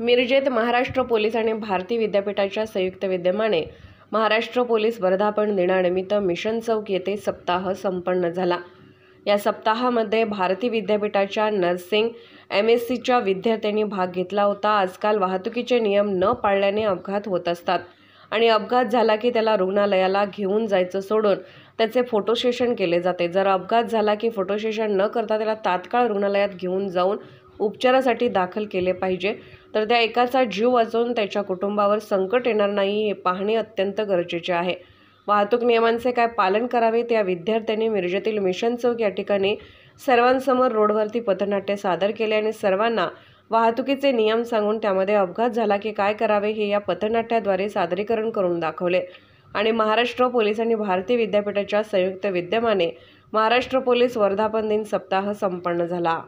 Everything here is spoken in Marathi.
मिरजेत महाराष्ट्र पोलीस आणि भारती विद्यापीठाच्या संयुक्त विद्यमाने महाराष्ट्र पोलीस वर्धापन दिनानिमित्त मिशन चौक येथे सप्ताह संपन्न झाला। या सप्ताहामध्ये भारती विद्यापीठाच्या नर्सिंग MSCच्या विद्यार्थ्यांनी भाग घेतला होता। आजकाल वाहतुकीचे नियम न पाळल्याने अपघात होत असतात आणि अपघात झाला की त्याला रुग्णालयाला घेऊन जायचं सोडून त्याचे फोटो सेशन केले जाते। जर अपघात झाला की फोटो सेशन न करता त्याला तात्काळ रुग्णालयात घेऊन जाऊन उपचारासाठी दाखल केले पाहिजे, तर त्या एकाचा जीव वाचवून त्याच्या कुटुंबावर संकट येणार नाही हे पाहणे अत्यंत गरजेचे आहे। वाहतूक नियमांचे काय पालन करावे त्या विद्यार्थ्यांनी मिरजेतील मिशन चौक या ठिकाणी सर्वांसमोर रोडवरती पथनाट्य सादर केले आणि सर्वांना वाहतुकीचे नियम सांगून त्यामध्ये अपघात झाला की काय करावे हे या पथनाट्याद्वारे सादरीकरण करून दाखवले आणि महाराष्ट्र पोलीस आणि भारती विद्यापीठाच्या संयुक्त विद्यमाने महाराष्ट्र पोलीस वर्धापन दिन सप्ताह संपन्न झाला।